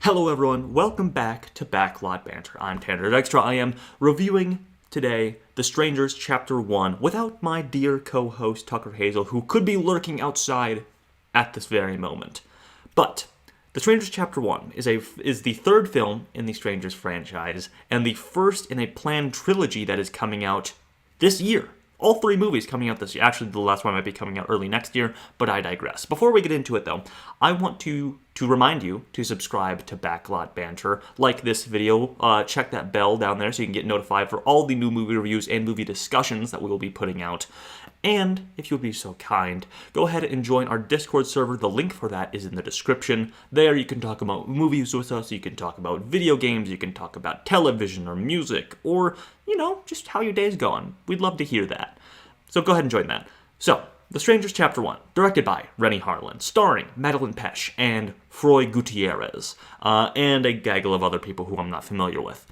Hello everyone, welcome back to Backlot Banter. I'm Tanner Extra. I am reviewing today The Strangers Chapter 1 without my dear co-host Tucker Hazel, who could be lurking outside at this very moment. But The Strangers Chapter 1 is the third film in the Strangers franchise, and the first in a planned trilogy that is coming out this year. All three movies coming out this year. Actually, the last one might be coming out early next year, but I digress. Before we get into it, though, I want to remind you to subscribe to Backlot Banter, like this video, check that bell down there so you can get notified for all the new movie reviews and movie discussions that we will be putting out. And, if you would be so kind, go ahead and join our Discord server. The link for that is in the description. There you can talk about movies with us, you can talk about video games, you can talk about television or music, or, just how your day's going. We'd love to hear that. So go ahead and join that. So, The Strangers Chapter 1, directed by Rennie Harlan, starring Madeline Petsch and Froy Gutierrez, and a gaggle of other people who I'm not familiar with.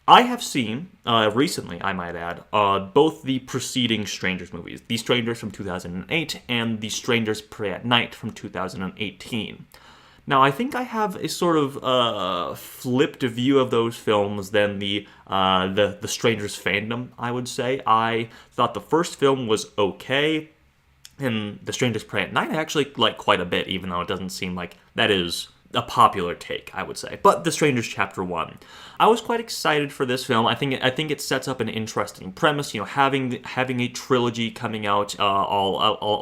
I have seen, recently, I might add, both the preceding Strangers movies, The Strangers from 2008 and The Strangers Prey at Night from 2018. Now, I think I have a sort of flipped view of those films than the Strangers fandom, I would say. I thought the first film was okay, and The Strangers Prey at Night I actually like quite a bit, even though it doesn't seem like that is a popular take, I would say. But The Strangers Chapter 1. I was quite excited for this film. I think it sets up an interesting premise, having a trilogy coming out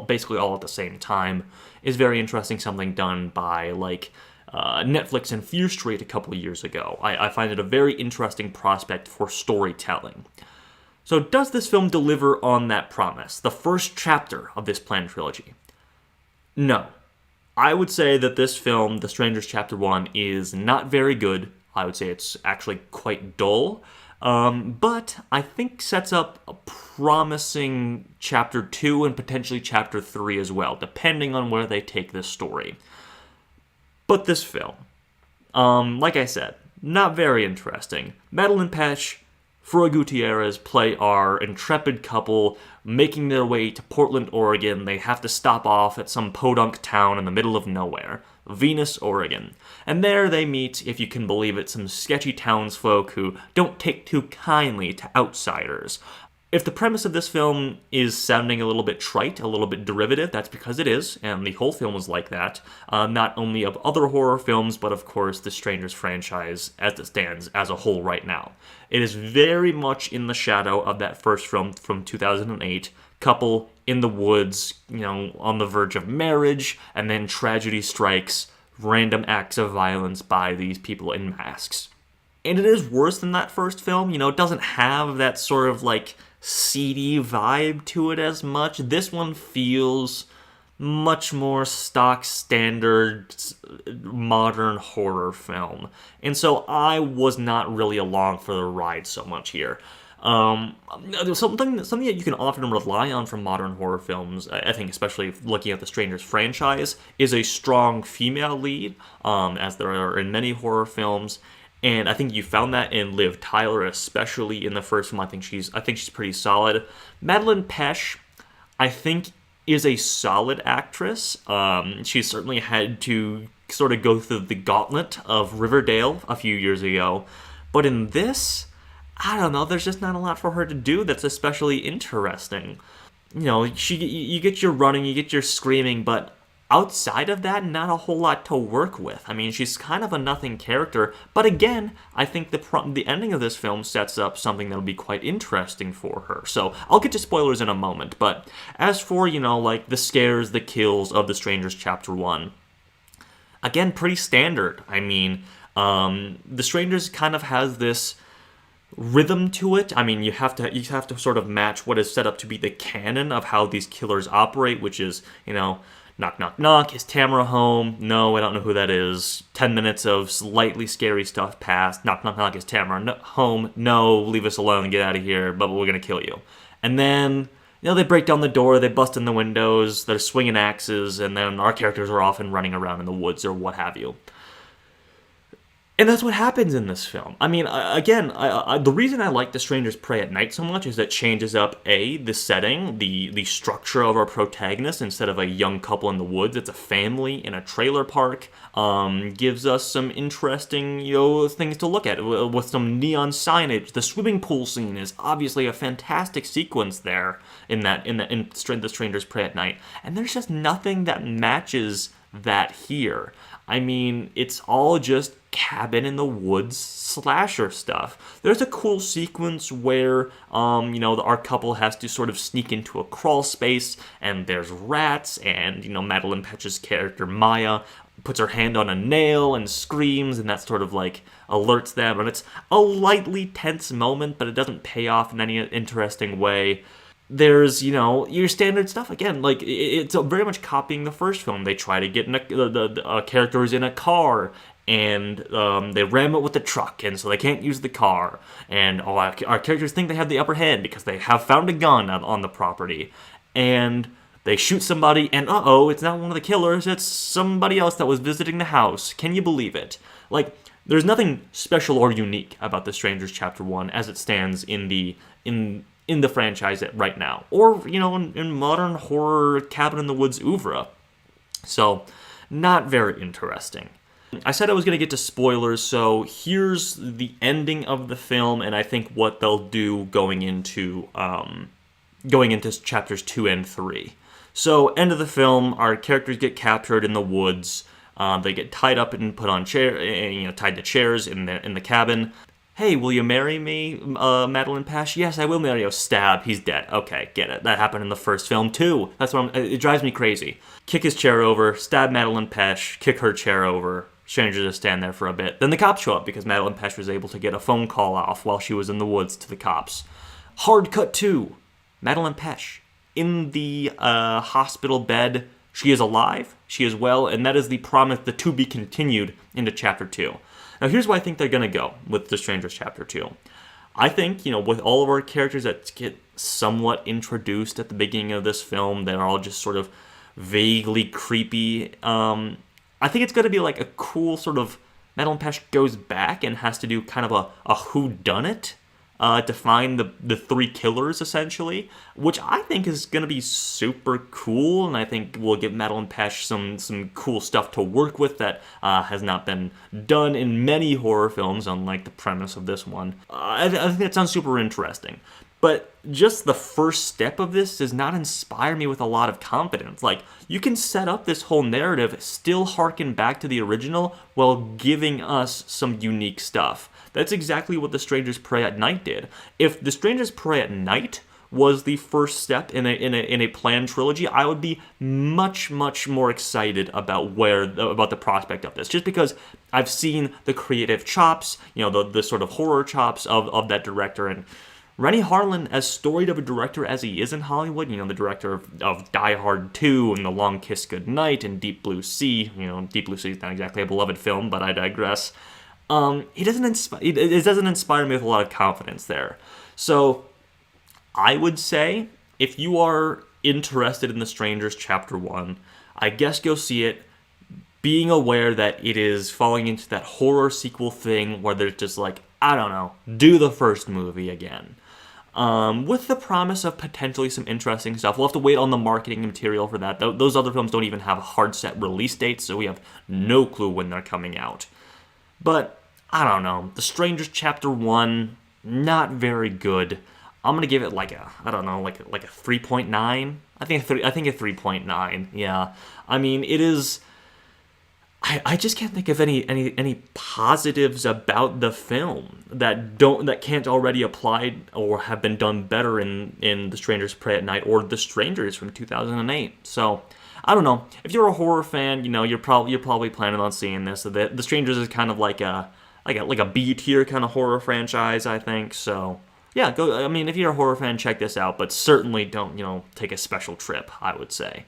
basically all at the same time is very interesting. Something done by Netflix and Fear Street a couple of years ago. I find it a very interesting prospect for storytelling. So does this film deliver on that promise? The first chapter of this planned trilogy? No. I would say that this film, The Strangers Chapter 1, is not very good. I would say it's actually quite dull. But I think sets up a promising Chapter 2 and potentially Chapter 3 as well, depending on where they take this story. But this film, like I said, not very interesting. Madeline Petsch, Froy Gutierrez play our intrepid couple making their way to Portland, Oregon. They have to stop off at some podunk town in the middle of nowhere, Venus, Oregon. And there they meet, if you can believe it, some sketchy townsfolk who don't take too kindly to outsiders. If the premise of this film is sounding a little bit trite, a little bit derivative, that's because it is, and the whole film is like that, not only of other horror films, but of course the Strangers franchise as it stands as a whole right now. It is very much in the shadow of that first film from 2008, couple in the woods, on the verge of marriage, and then tragedy strikes, random acts of violence by these people in masks. And it is worse than that first film, it doesn't have that sort of seedy vibe to it as much. This one feels much more stock standard modern horror film. And so I was not really along for the ride so much here. Something that you can often rely on from modern horror films, I think especially looking at the Strangers franchise, is a strong female lead, as there are in many horror films. And I think you found that in Liv Tyler, especially in the first film. I think she's pretty solid. Madeline Petsch, I think, is a solid actress. She certainly had to sort of go through the gauntlet of Riverdale a few years ago. But in this, I don't know, there's just not a lot for her to do that's especially interesting. You get your running, you get your screaming, but outside of that, not a whole lot to work with. I mean, she's kind of a nothing character, but again, I think the ending of this film sets up something that'll be quite interesting for her. So, I'll get to spoilers in a moment, but as for, the scares, the kills of The Strangers Chapter 1, again, pretty standard. I mean, The Strangers kind of has this rhythm to it. I mean, you have to sort of match what is set up to be the canon of how these killers operate, which is, knock, knock, knock. Is Tamara home? No, I don't know who that is. 10 minutes of slightly scary stuff passed. Knock, knock, knock. Is Tamara home? No, leave us alone. Get out of here. But we're going to kill you. And then, they break down the door. They bust in the windows. They're swinging axes. And then our characters are often running around in the woods or what have you. And that's what happens in this film. I mean, again, the reason I like The Strangers Prey at Night so much is that it changes up, the setting, the structure of our protagonist. Instead of a young couple in the woods, it's a family in a trailer park. Gives us some interesting, things to look at with some neon signage. The swimming pool scene is obviously a fantastic sequence there in The Strangers Prey at Night. And there's just nothing that matches that here. I mean, it's all just cabin in the woods slasher stuff. There's a cool sequence where, our couple has to sort of sneak into a crawl space, and there's rats, and, Madeline Petsch's character, Maya, puts her hand on a nail and screams, and that sort of, alerts them, and it's a lightly tense moment, but it doesn't pay off in any interesting way. There's, your standard stuff. Again, it's very much copying the first film. They try to get in the characters in a car, and they ram it with the truck, and so they can't use the car. And our characters think they have the upper hand because they have found a gun on the property. And they shoot somebody, and it's not one of the killers, it's somebody else that was visiting the house. Can you believe it? There's nothing special or unique about The Strangers Chapter 1 as it stands in the franchise right now, or in modern horror cabin in the woods oeuvre. So, not very interesting. I said I was going to get to spoilers, so here's the ending of the film, and I think what they'll do going into chapters 2 and 3. So, end of the film, our characters get captured in the woods. They get tied up and put on tied to chairs in the cabin. Hey, will you marry me, Madeline Petsch? Yes, I will marry you. Stab, he's dead. Okay, get it. That happened in the first film, too. It drives me crazy. Kick his chair over, stab Madeline Petsch, kick her chair over. Strangers just stand there for a bit. Then the cops show up because Madeline Petsch was able to get a phone call off while she was in the woods to the cops. Hard cut 2. Madeline Petsch. In the hospital bed, she is alive, she is well, and that is the promise, the to be continued into Chapter 2. Now, here's where I think they're going to go with The Strangers Chapter 2. I think, with all of our characters that get somewhat introduced at the beginning of this film, they're all just sort of vaguely creepy. I think it's going to be a cool sort of Madeline Petsch goes back and has to do kind of a whodunit to find the 3 killers, essentially, which I think is going to be super cool, and I think will give Madeline Petsch some cool stuff to work with that has not been done in many horror films, unlike the premise of this one. I think that sounds super interesting. But just the first step of this does not inspire me with a lot of confidence. You can set up this whole narrative, still harken back to the original, while giving us some unique stuff. That's exactly what The Strangers Prey at Night did. If The Strangers Prey at Night was the first step in a planned trilogy, I would be much, much more excited about the prospect of this. Just because I've seen the creative chops, the sort of horror chops of that director, and Renny Harlin, as storied of a director as he is in Hollywood, the director of Die Hard 2 and The Long Kiss Goodnight and Deep Blue Sea. Deep Blue Sea is not exactly a beloved film, but I digress. It doesn't inspire me with a lot of confidence there. So, I would say, if you are interested in The Strangers Chapter 1, I guess go see it, being aware that it is falling into that horror sequel thing where there's just do the first movie again. With the promise of potentially some interesting stuff. We'll have to wait on the marketing material for that. Those other films don't even have a hard set release date, so we have no clue when they're coming out. But, I don't know. The Strangers Chapter 1, not very good. I'm going to give it a 3.9? I think a 3.9, yeah. I mean, it is... I just can't think of any positives about the film that can't already apply or have been done better in The Strangers Prey at Night or The Strangers from 2008. So I don't know. If you're a horror fan, you're probably planning on seeing this. The Strangers is kind of like a B tier kind of horror franchise, I think. So yeah, go. I mean, if you're a horror fan, check this out. But certainly don't take a special trip, I would say.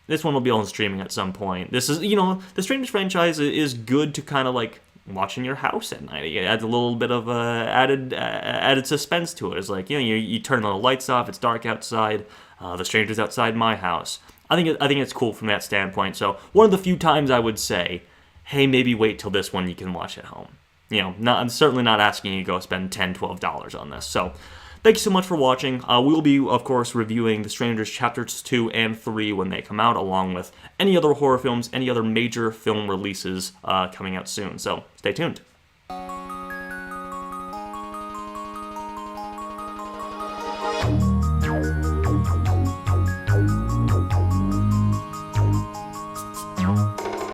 This one will be on streaming at some point. This is, the Strangers franchise is good to kind of watch in your house at night. It adds a little bit of added suspense to it. It's you turn all the lights off. It's dark outside. The Strangers outside my house. I think it's cool from that standpoint. So one of the few times I would say, hey, maybe wait till this one you can watch at home. I'm certainly not asking you to go spend $10, $12 on this. So thank you so much for watching. We will be, of course, reviewing The Strangers Chapters 2 and 3 when they come out, along with any other horror films, any other major film releases coming out soon. So stay tuned.